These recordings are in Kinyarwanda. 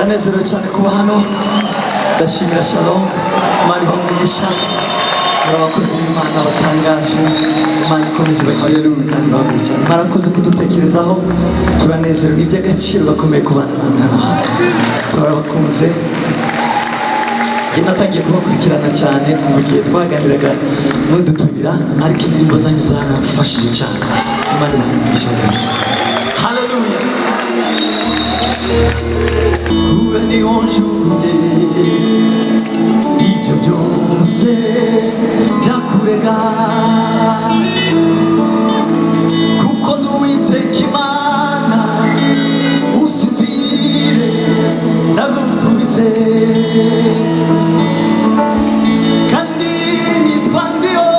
ndanezerewe cyane kuba hano ndashimira Shalom Imana ibahe umugisha abakozi b'Imana batangaje Imana ikomeze ibagirire kandi bakurikirane mwarakoze kudutekerezaho turanezerewe n'iby'agaciro gakomeye kubana namwe hano turabakunze njye natangiye kubakurikirana cyane kuva igihe twaganiraga mudutumira ariko indirimbo zanyu zaramfashije cyane Imana ibahe umugisha rwose haleluya Kure niho njuye ibyo byose byakurega kuko n'Uwiteka Imana usinzire ndagukubitse kandi nitwa ndiho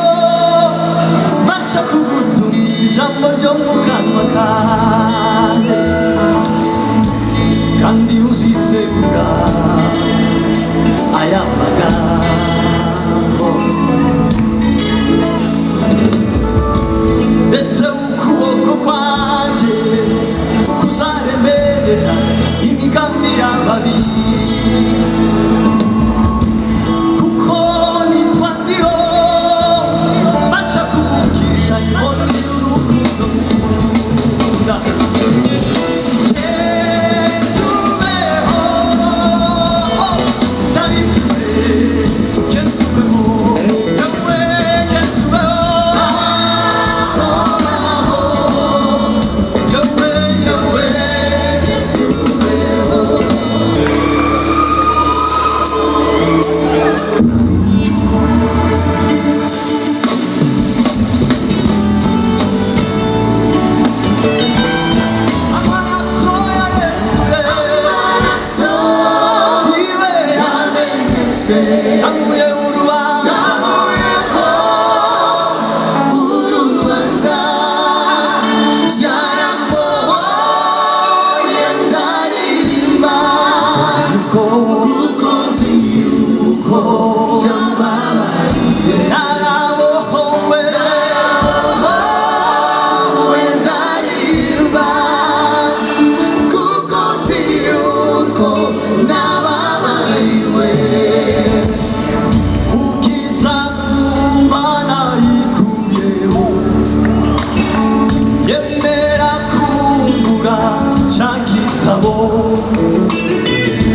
mbasha kugutumisha ijambo ryo mu kanwa kanjye kandi uzisegura aya magambo ndetse ukuboko kwanjye kuzaremerera imigambi y'ababi kuko nitwa ndiho mbasha kuvugisha inkoni y'urukundo ngukunda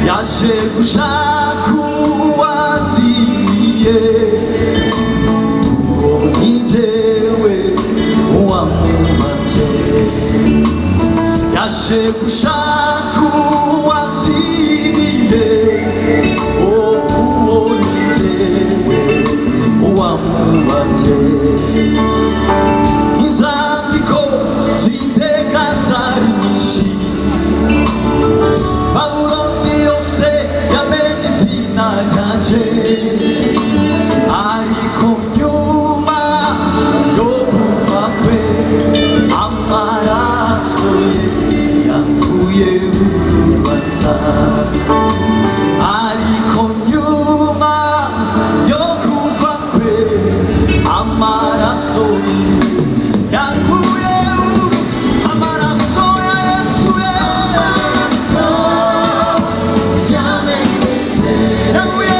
yaje gushaka uwazimiye uwo ni jyewe uwamubambye yaje gushaka uwazimiye uwo ni jyewe uwamubambye inzandiko z'iteka zari nyinshi ariko nyuma yo kuva kwe amaraso ye yankuye urubanza ariko nyuma yo kuva kwe amaraso ye yankuye amaraso ya Yesu yankuye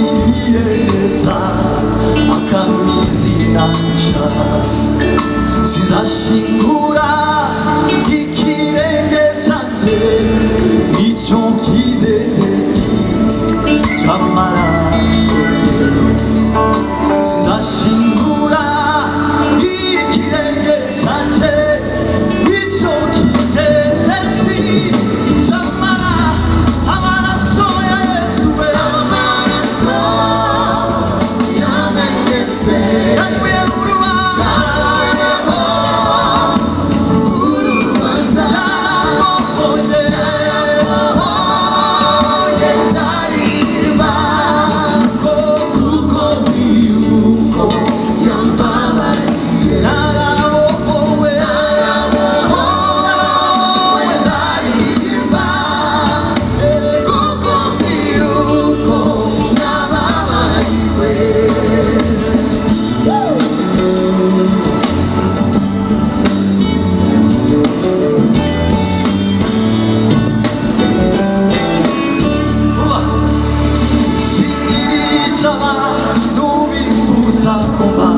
wangiriye neza akamizinanisha sizashingura ikirenge cyanjye nicyo kidendezi cy'amaraso sizashingura ikirenge cyanjye nicyo kidendezi amaraso ya Yesu we amaraso yamenetse yavuye mu rubanza yarabohoye ndaririmba kuko nzi yuko yambabariye narabohowe ndaririmba kuko nzi yuko yambabariwe siniricara nubifuza kuba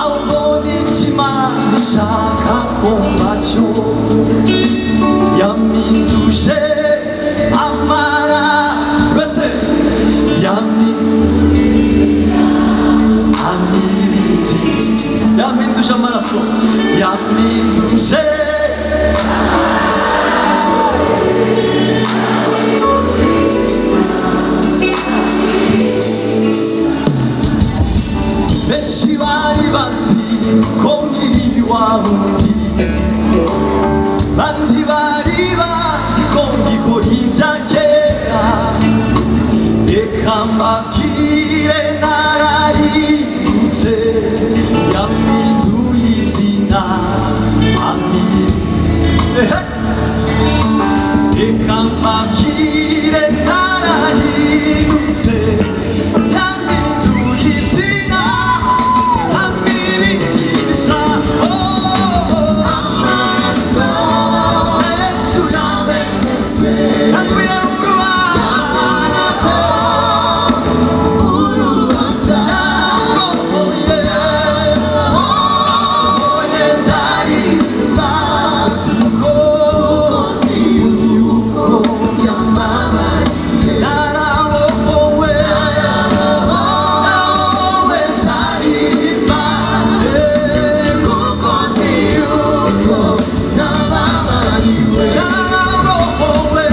ahubwo n'ikimana ishaka kumva cyo yaminduje amaraso twese yaminduje amaraso yaminduje benshi bari bazi ko nkiri wa wundi bandi bari bazi ko ngikora ibya kera reka mbabwire narahindutse yampinduye izina reka mbabwire narahindutse yampinduye izina amiritisha amaraso Yesu yamenetse yavuye mu rubanza yarabohoye ndaririmba kuko nzi yuko yambabariye narabohowe ndaririmba kuko nzi yuko yambabariwe narabohowe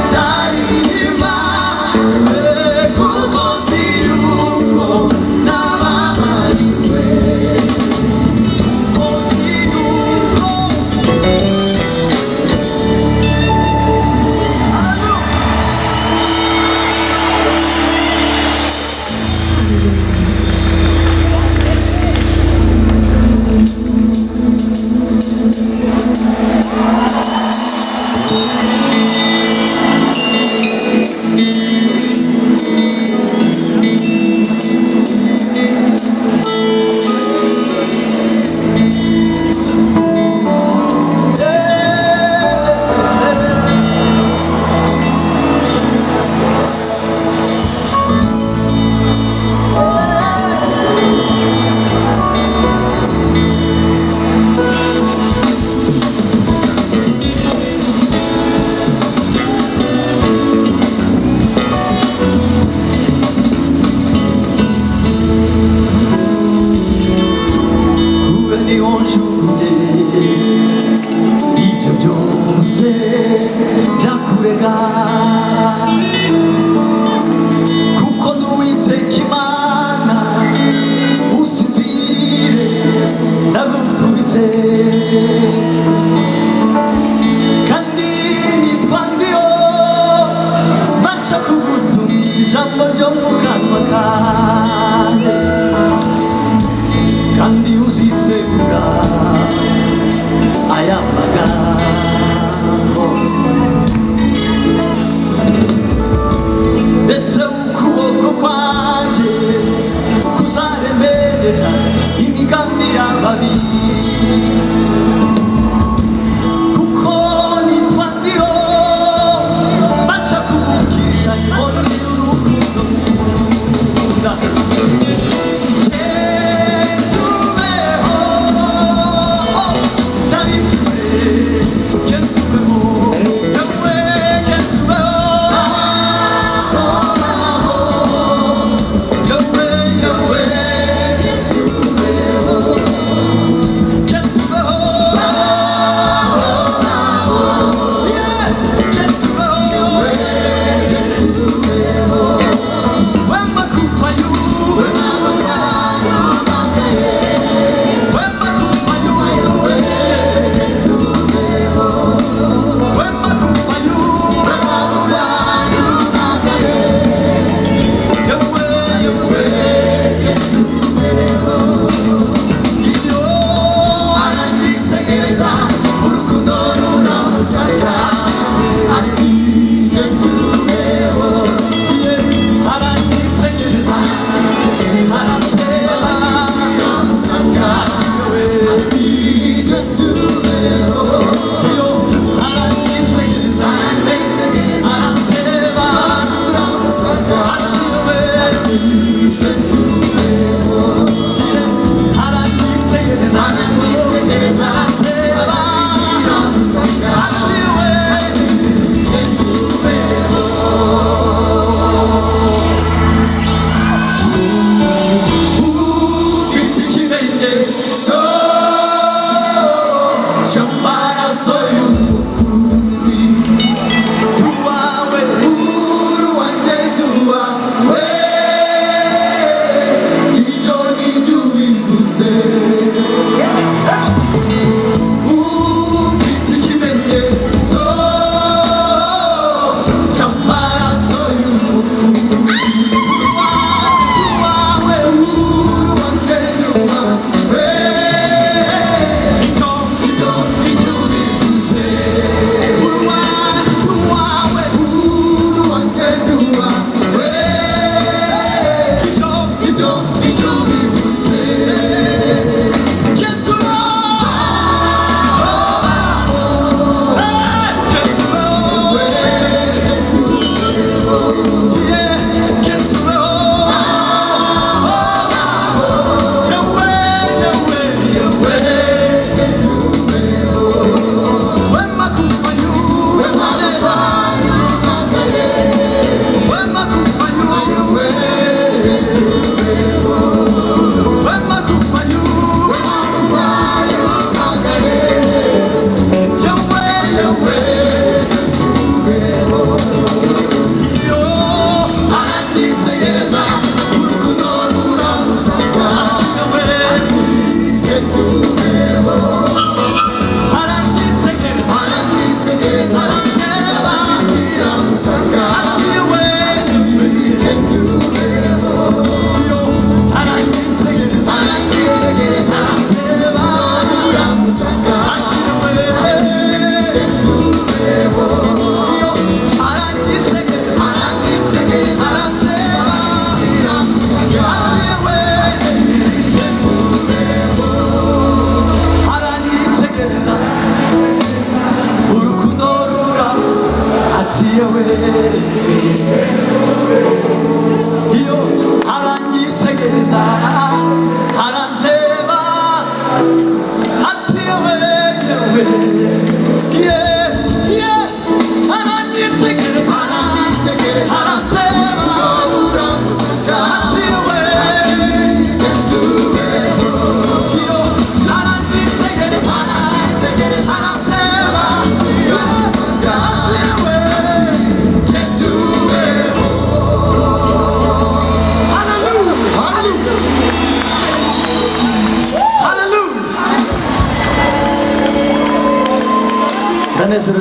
ndaririmba kuko nzi yuko nababariwe kure niho ncuye ibyo byose byakurega kuko n'Uwiteka Imana usinzire ndagukubitse kandi nitwa ndiho mbasha kugutungisha ijambo ryo mu kanwa kanjye kandi uzisegura aya magambo ndetse ukuboko kwanjye kuzaremerera imigambi y'ababi kuko nitwa ndiho mbasha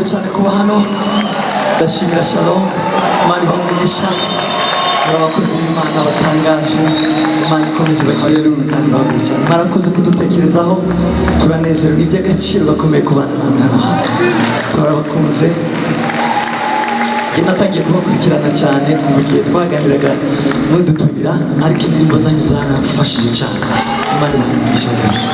cyane kuba hano ndashimira Shalom Imana ibahe umugisha muri abakozi b'Imana batangaje Imana ikomeze ibahe kandi bakurikirane mwarakoze kudutekerezaho turanezerewe n'iby'agaciro bakomeye kubana namwe hano turabakunze njye natangiye kubakurikirana cyane mu gihe twaganiraga mudutumira ariko indirimbo zanyu zaramfashije cyane Imana ibahe umugisha wose